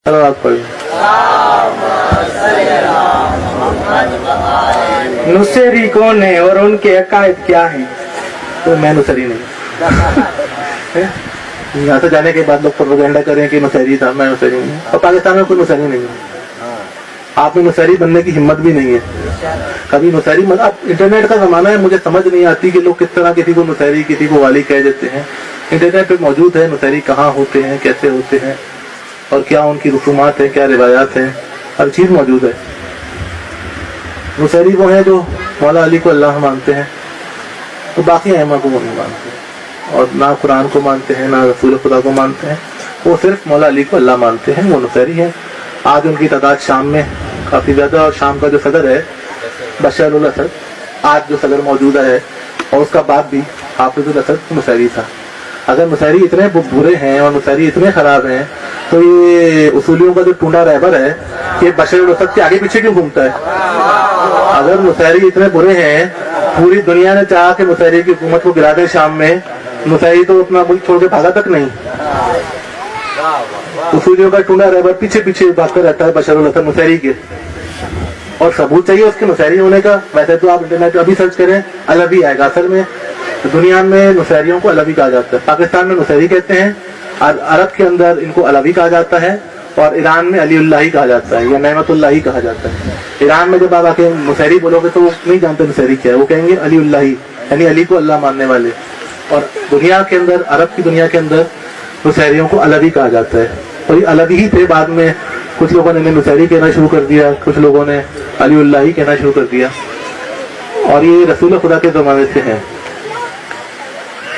चलो आप पढ़िए। नुसेरी कौन है और उनके अकायद क्या है? तो मैं नुसैरी नहीं। यहाँ से जाने के बाद लोग प्रोपेगेंडा करें कि नुसैरी था, मैं नुसैरी नहीं हूँ। और पाकिस्तान में कोई नुसैरी नहीं है। आप में नुसैरी बनने की हिम्मत भी नहीं है। कभी नुसैरी मतलब इंटरनेट का जमाना है, मुझे समझ नहीं आती कि लोग किस तरह किसी को नुसैरी किसी को वाली कह देते हैं। इंटरनेट पे मौजूद है नुसैरी कहाँ होते हैं, कैसे होते हैं और क्या उनकी रसूमात है, क्या रिवायात हैं, हर चीज़ मौजूद है। नुसैरी वो है जो मौला अली को अल्लाह मानते हैं, तो बाकी अहमा को वो नहीं मानते और ना कुरान को मानते हैं ना रसूल खुदा को मानते हैं। वो सिर्फ मौला अली को अल्लाह मानते हैं, वो नुसैरी है। आज उनकी तादाद शाम में काफ़ी ज़्यादा, और शाम का जो सदर है बशर उल असद, आज जो सदर मौजूदा है, और उसका बाप भी हाफिजुल असद नुसैरी था। अगर नुसैरी इतने बुरे हैं और नुसैरी इतने खराब हैं तो ये उसूलियों का जो टूंडा रहबर है ये बशर उल असद के आगे पीछे क्यों घूमता है? अगर नुसैरी इतने बुरे हैं, पूरी दुनिया ने चाहा कि नुसैरी की हुकूमत को गिरा दे शाम में, नुसैरी तो अपना मुल्क छोड़ के भागा तक नहीं। उसूलियों का टूंडा रहबर पीछे पीछे भागता रहता है बशर उल असद नुसैरी के, और सबूत चाहिए उसके नुसैरी होने का। वैसे तो आप इंटरनेट पर अभी सर्च करें अलवी आएगा। असल में दुनिया में नुसैरियों को अलवी कहा जाता है। पाकिस्तान में नुसैरी कहते हैं, अरब के अंदर इनको अलवी कहा जाता है, और ईरान में अलीउल्लाही कहा जाता है या नेमतुल्लाही कहा जाता है। ईरान में जब आप आके नुसैरी बोलोगे तो वो नहीं जानते नुसैरी क्या है, वो कहेंगे अलीउल्लाही, यानी अली को अल्लाह मानने वाले। और दुनिया के अंदर, अरब की दुनिया के अंदर नुसैरियों को अलवी कहा जाता है। और ये अलवी ही थे, बाद में कुछ लोगों ने नुसैरी कहना शुरू कर दिया, कुछ लोगों ने अलीउल्लाही कहना शुरू कर दिया। और ये रसूल खुदा के ज़माने से है।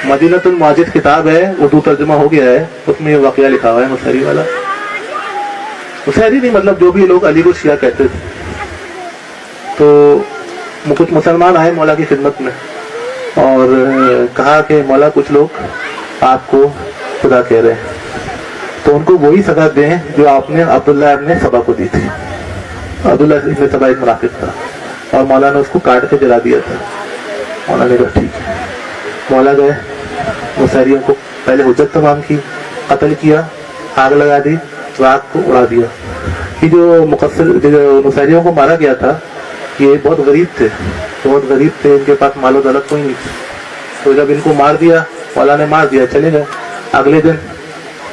मदीनतुल माजिद किताब है, उर्दू तर्जुमा हो गया है, उसमें ये वाकया लिखा हुआ है नुसैरी वाला। नुसैरी नहीं मतलब जो भी लोग अली को शिया कहते थे। तो कुछ मुसलमान आए मौला की खिदमत में और कहा कि मौला कुछ लोग आपको खुदा कह रहे हैं, तो उनको वही सजा दें जो आपने अब्दुल्ला इब्न सबा को दी थी। अब्दुल्ला इब्न सबा एक मुनाफिक था और मौला ने उसको काट के जला दिया था। मौला ने कहा ठीक है। मौला गए, नुसैरियों को पहले हुज्जत तमाम की, कत्ल किया, आग लगा दी, रात को उड़ा दिया। ये जो मुकस्सिर जो नुसैरियों को मारा गया था ये बहुत गरीब थे, बहुत गरीब थे, इनके पास मालो दौलत कोई नहीं थी। तो जब इनको मार दिया, मौला ने मार दिया, चले गए। अगले दिन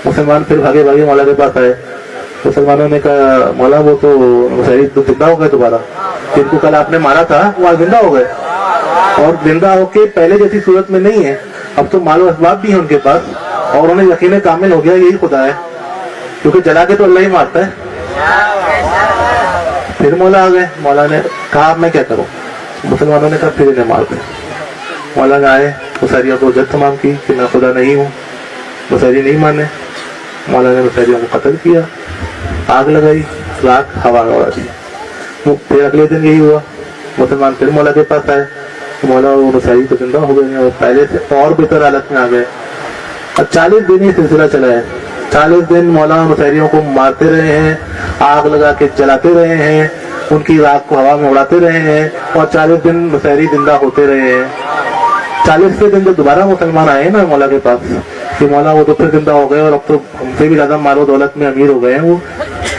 मुसलमान फिर भागे भागे मौला के पास आए। मुसलमानों ने कहा मौला वो तो नुसैरी तो जिंदा हो गए दोबारा, जिनको कल आपने मारा था वो आज जिंदा हो गए, और जिंदा होके पहले जैसी सूरत में नहीं है। अब तो मालो असबाब भी है उनके पास, और उन्हें यकीन कामिल हो गया यही खुदा है, क्योंकि जला के तो अल्लाह ही मारता है। फिर मौला आ गए। मौला ने कहा अब मैं क्या करूं? मुसलमानों ने कहा फिर इन्हें मार दे। मौला ने आए, नुसैरियों को हुज्जत तमाम की कि मैं खुदा नहीं हूँ। नुसैरी नहीं माने। मौला ने नुसैरियों को कत्ल किया, आग लगाई, राख हवा में उड़ा दी। फिर अगले दिन यही हुआ। मुसलमान फिर मौला के पास आए, तो मौला वो नुसैरी तो जिंदा हो गए और पहले से और बेहतर हालत में आ गए। और 40 दिन ये सिलसिला चला है। 40 दिन मौला नुसैरियों को मारते रहे हैं, आग लगा के जलाते रहे हैं, उनकी राख को हवा में उड़ाते रहे हैं, और 40 दिन नुसैरी जिंदा होते रहे हैं। 40वें दिन जब दोबारा मुसलमान आए ना मौला के पास कि मौला वो तो फिर जिंदा हो गए और अब तो हमसे भी ज्यादा मालो दौलत में अमीर हो गए हैं, वो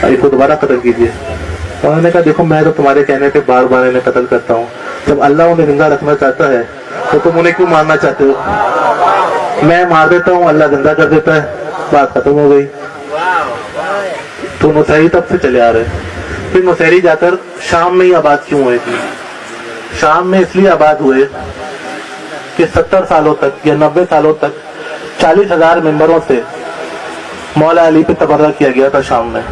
इसको दोबारा कत्ल कीजिए। तो उन्होंने कहा देखो मैं तो तुम्हारे कहने पे बार बार इन्हें कत्ल करता हूँ, जब अल्लाह उन्हें जिंदा रखना चाहता है तो तुम उन्हें क्यों मारना चाहते हो? मैं मार देता हूँ, अल्लाह जिंदा कर देता है, बात खत्म हो गई। तो नुसैरी तब से चले आ रहे। फिर नुसैरी जाकर शाम में ही आबाद क्यों हुए थे? शाम में इसलिए आबाद हुए कि 70 सालों तक या 90 सालों तक 40,000 मेंबरों से मौला अली पे तबर्रा किया गया था शाम में।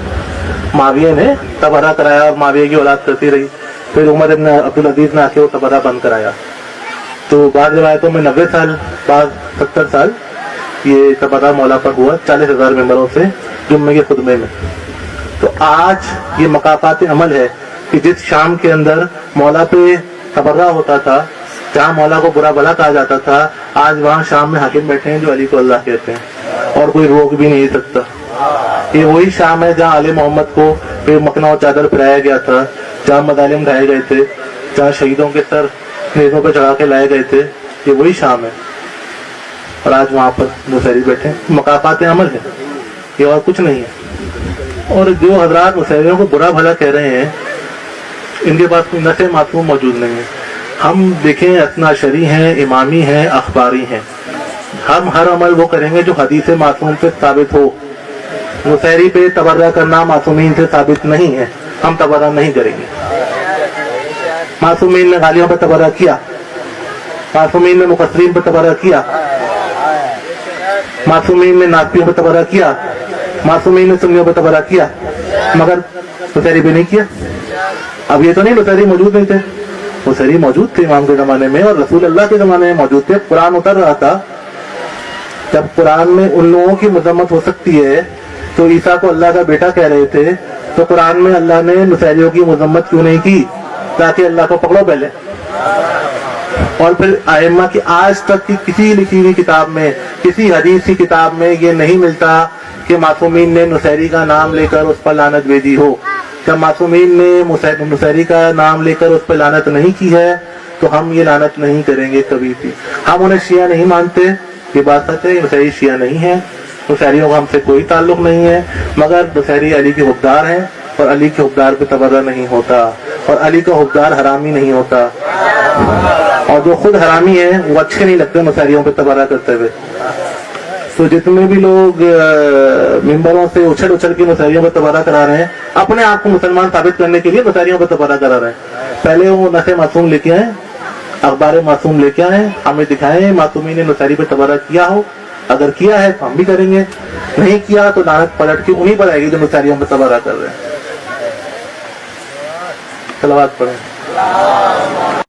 माविया ने तबर्रा कराया और माविया की औलाद करती रही। फिर उमर इब्न अब्दुल अजीज ने आके वो तबर्रा बंद कराया। तो बाद रिवायतों में 90 साल, बाद 70 साल ये तबर्रा मौला पर हुआ 40,000 मेंबरों से जुम्मे के खुतबे में। तो आज ये मकाफात अमल है कि जिस शाम के अंदर मौला पे तबर्रा होता था, जहाँ मौला को बुरा भला कहा जाता था, आज वहाँ शाम में हाकिम बैठे हैं जो अली को अल्लाह कहते हैं और कोई रोक भी नहीं सकता। ये वही शाम है जहाँ अली मोहम्मद को फिर मकना और चादर पिराया गया था, जहाँ मदालिम ढाए गए थे, जहाँ शहीदों के सर नेज़ों पर चढ़ा के लाए गए थे। ये वही शाम है और आज वहाँ पर नुसैरी बैठे। मकाफात अमल है, ये और कुछ नहीं है। اور جو حضرات مسیحیوں کو برا بھلا کہہ رہے ہیں ان کے پاس کوئی نص معصوم موجود نہیں ہے. ہم دیکھیں اثنا شری ہیں, امامی ہیں, اخباری ہیں. ہم ہر عمل وہ کریں گے جو حدیث معصوم سے ثابت ہو. مسحری پہ تبرہ کرنا معصومین سے ثابت نہیں ہے, ہم تبرہ نہیں کریں گے. معصومین نے غالیوں پہ تبرہ کیا, معصومین نے مقصرین پہ تبرہ کیا, معصومین نے ناسبیوں پہ تبرہ کیا, معصومین نے سنیوں پہ تبرہ کیا, مگر مسحری پہ نہیں کیا. اب یہ تو نہیں مسحری موجود نہیں تھے, مسحری موجود تھے امام کے زمانے میں, اور رسول اللہ کے زمانے میں موجود تھے. قرآن اتر رہا تھا, جب قرآن میں ان لوگوں کی مذمت ہو سکتی ہے تو عیسیٰ کو اللہ کا بیٹا کہہ رہے تھے, تو قرآن میں اللہ نے مسحریوں کی مذمت کیوں نہیں کی؟ تاکہ اللہ کو پکڑو پہلے. اور پھر ائمہ کی آج تک کی کسی لکھی ہوئی کتاب میں, کسی حدیث کی کتاب میں یہ نہیں ملتا کہ معصومین نے مسحری کا نام لے کر اس پر لعنت بھیجی ہو. جب معصومین نے مسحری کا نام لے کر اس پر لعنت نہیں کی ہے تو ہم یہ لعنت نہیں کریں گے کبھی بھی. ہم انہیں شیعہ نہیں مانتے, یہ بات سچ ہے, مسحری شیعہ نہیں ہے, مسحریوں کا ہم سے کوئی تعلق نہیں ہے, مگر مسحری علی کے حقدار ہیں, اور علی کے حقدار پہ تبرہ نہیں ہوتا, اور علی کا حقدار حرامی نہیں ہوتا. اور جو خود حرامی ہیں وہ اچھے نہیں لگتے مسحریوں پہ تبرہ کرتے ہوئے. تو جتنے بھی لوگ ممبروں سے اچھل اچھل کے مسحریوں پہ تبرہ کرا رہے ہیں, اپنے آپ کو مسلمان ثابت کرنے کے لیے مسحریوں پہ تبرہ کرا رہے ہیں. پہلے وہ نص معصوم لے کے آئیں, اخبار معصوم لے کے آئیں, ہمیں دکھائیں معصومین نے مسحری پہ تبرہ کیا ہو. اگر کیا ہے تو ہم بھی کریں گے, نہیں کیا تو لعنت پلٹ کے انہیں پر آئے گی جو مسحریوں پہ تبرہ کر رہے ہیں. صلوات پڑھیں.